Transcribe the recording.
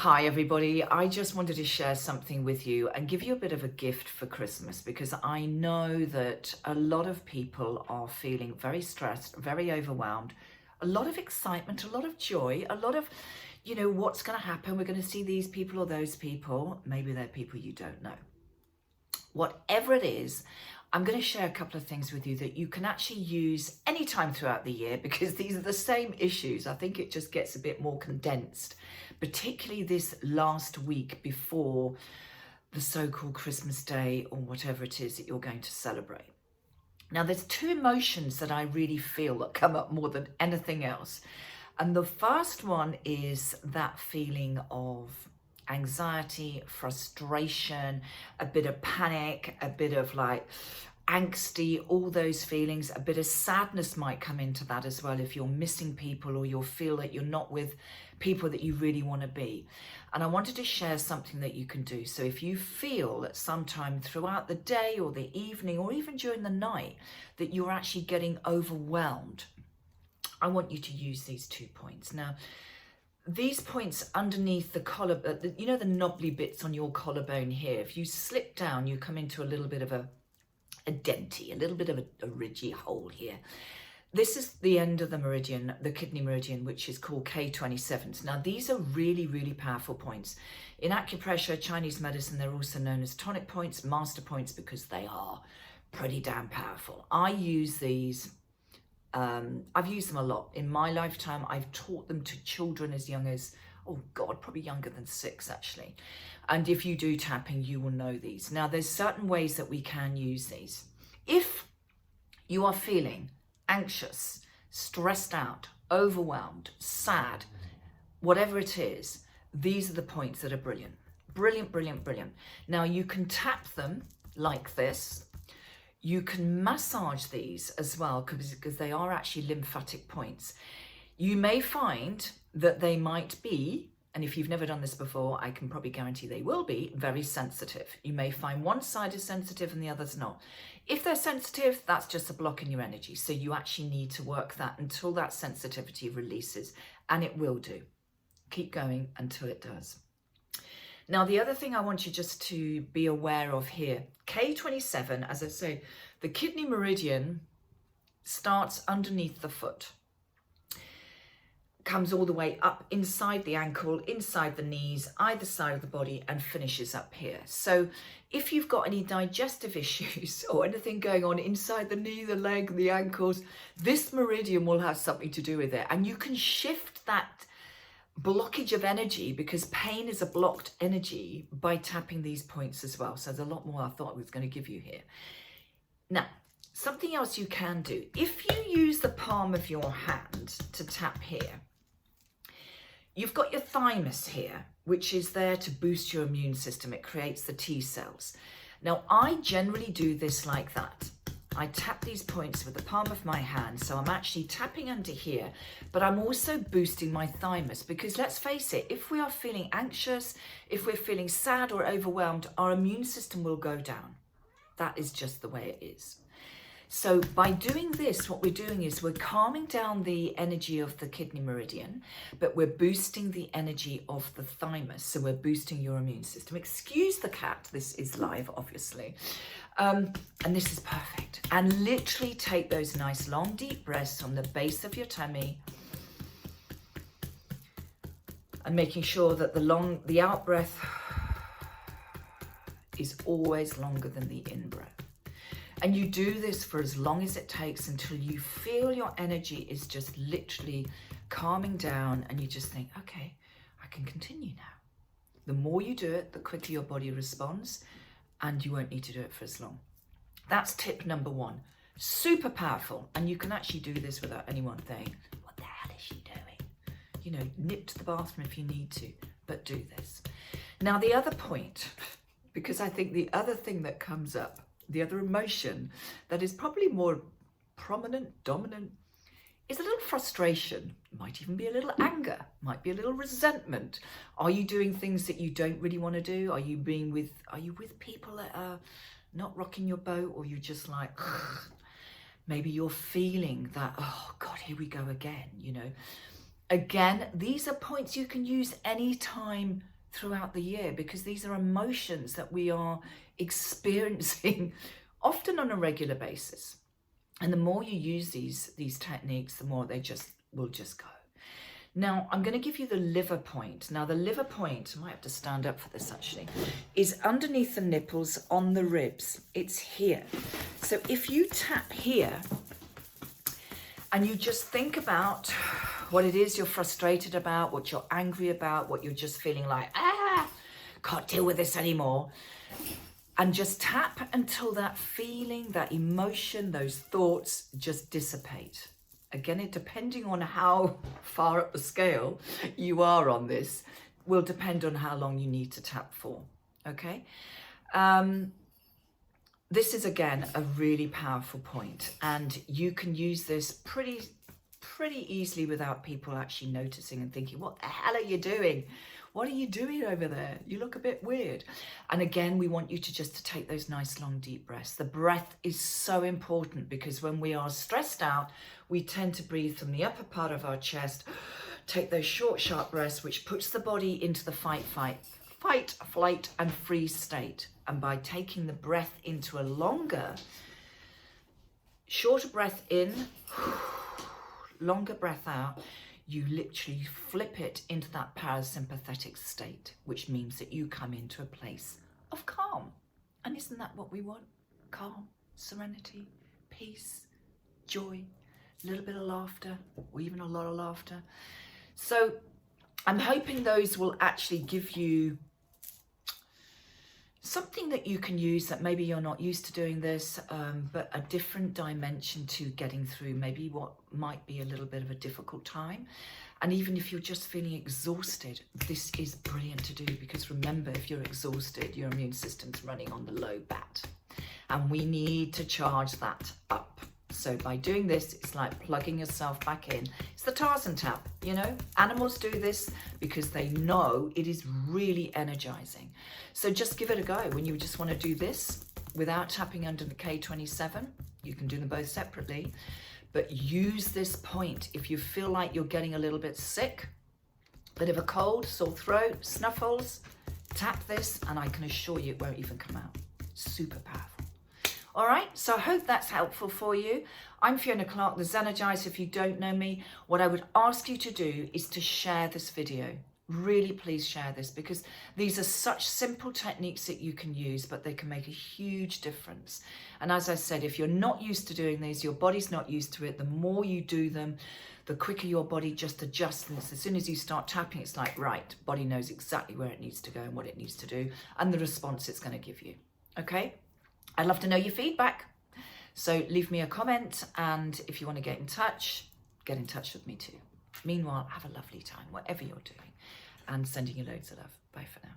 Hi everybody, I just wanted to share something with you and give you a bit of a gift for Christmas because I know that a lot of people are feeling very stressed, very overwhelmed, a lot of excitement, a lot of joy, a lot of, what's going to happen. We're going to see these people or those people. Maybe they're people you don't know. Whatever it is, I'm going to share a couple of things with you that you can actually use anytime throughout the year because these are the same issues. I think it just gets a bit more condensed, particularly this last week before the so-called Christmas Day or whatever it is that you're going to celebrate. Now, there's two emotions that I really feel that come up more than anything else. And the first one is that feeling of anxiety, frustration, a bit of panic, a bit of like angsty, all those feelings. A bit of sadness might come into that as well if you're missing people or you feel that you're not with people that you really want to be. And I wanted to share something that you can do. So if you feel at some time throughout the day or the evening or even during the night that you're actually getting overwhelmed, I want you to use these 2 points. Now, these points underneath the collar, the knobbly bits on your collarbone here, if you slip down, you come into a little bit of a denty, a little bit of a ridgy hole here. This is the end of the meridian, the kidney meridian, which is called K27s. Now, these are really, really powerful points. In acupressure, Chinese medicine, they're also known as tonic points, master points, because they are pretty damn powerful. I use these. I've used them a lot. In my lifetime, I've taught them to children as young as, oh God, probably younger than 6 actually. And if you do tapping, you will know these. Now, there's certain ways that we can use these. If you are feeling anxious, stressed out, overwhelmed, sad, whatever it is, these are the points that are brilliant. Brilliant, brilliant, brilliant. Now, you can tap them like this. You can massage these as well because they are actually lymphatic points. You may find that they might be, and if you've never done this before, I can probably guarantee they will be very sensitive. You may find one side is sensitive and the other's not. If they're sensitive, that's just a block in your energy. So you actually need to work that until that sensitivity releases, and it will do. Keep going until it does. Now, the other thing I want you just to be aware of here, K27, as I say, the kidney meridian starts underneath the foot, comes all the way up inside the ankle, inside the knees, either side of the body, and finishes up here. So if you've got any digestive issues or anything going on inside the knee, the leg, the ankles, this meridian will have something to do with it. And you can shift that blockage of energy, because pain is a blocked energy, by tapping these points as well. So there's a lot more I thought I was going to give you here. Now, something else you can do, if you use the palm of your hand to tap here, you've got your thymus here, which is there to boost your immune system. It creates the T cells. Now, I generally do this like that. I tap these points with the palm of my hand, so I'm actually tapping under here, but I'm also boosting my thymus, because let's face it, if we are feeling anxious, if we're feeling sad or overwhelmed, our immune system will go down. That is just the way it is. So by doing this, what we're doing is we're calming down the energy of the kidney meridian, but we're boosting the energy of the thymus. So we're boosting your immune system. Excuse the cat, this is live, obviously. And this is perfect. And literally take those nice long, deep breaths on the base of your tummy. And making sure that the out breath is always longer than the in breath. And you do this for as long as it takes until you feel your energy is just literally calming down and you just think, okay, I can continue now. The more you do it, the quicker your body responds, and you won't need to do it for as long. That's tip number 1. Super powerful. And you can actually do this without anyone saying, what the hell is she doing? Nip to the bathroom if you need to, but do this. Now, the other point, because I think the other thing that comes up, the other emotion that is probably more prominent, dominant, is a little frustration. Might even be a little anger, might be a little resentment. Are you doing things that you don't really want to do? Are you with people that are not rocking your boat, or you're just like, ugh. Maybe you're feeling that, oh God, here we go again, Again, these are points you can use anytime throughout the year, because these are emotions that we are experiencing often on a regular basis. And the more you use these techniques, the more they will just go. Now, I'm going to give you the liver point. Now, the liver point, I might have to stand up for this actually, is underneath the nipples on the ribs. It's here. So if you tap here and you just think about what it is you're frustrated about, what you're angry about, what you're just feeling like, can't deal with this anymore. And just tap until that feeling, that emotion, those thoughts just dissipate. Again, it depending on how far up the scale you are on this, will depend on how long you need to tap for, okay? This is, again, a really powerful point, and you can use this pretty easily without people actually noticing and thinking, what the hell are you doing? What are you doing over there? You look a bit weird. And again, we want you to just take those nice, long, deep breaths. The breath is so important, because when we are stressed out, we tend to breathe from the upper part of our chest, take those short, sharp breaths, which puts the body into the fight, flight, and freeze state. And by taking the breath into a longer, shorter breath in, longer breath out, you literally flip it into that parasympathetic state, which means that you come into a place of calm. And isn't that what we want? Calm, serenity, peace, joy, a little bit of laughter, or even a lot of laughter. So I'm hoping those will actually give you something that you can use, that maybe you're not used to doing this, but a different dimension to getting through maybe what might be a little bit of a difficult time. And even if you're just feeling exhausted, this is brilliant to do, because remember, if you're exhausted, your immune system's running on the low bat, and we need to charge that up. So by doing this, it's like plugging yourself back in. It's the Tarzan tap, you know? Animals do this because they know it is really energizing. So just give it a go. When you just want to do this without tapping under the K27, you can do them both separately, but use this point if you feel like you're getting a little bit sick, bit of a cold, sore throat, snuffles, tap this, and I can assure you it won't even come out. Super powerful. All right, so I hope that's helpful for you. I'm Fiona Clark, the Zenergizer. If you don't know me, what I would ask you to do is to share this video. Really, please share this, because these are such simple techniques that you can use, but they can make a huge difference. And as I said, if you're not used to doing these, your body's not used to it, the more you do them, the quicker your body just adjusts. And as soon as you start tapping, it's like, right, body knows exactly where it needs to go and what it needs to do, and the response it's going to give you. Okay? I'd love to know your feedback. So leave me a comment, and if you want to get in touch with me too. Meanwhile, have a lovely time, whatever you're doing, and sending you loads of love. Bye for now.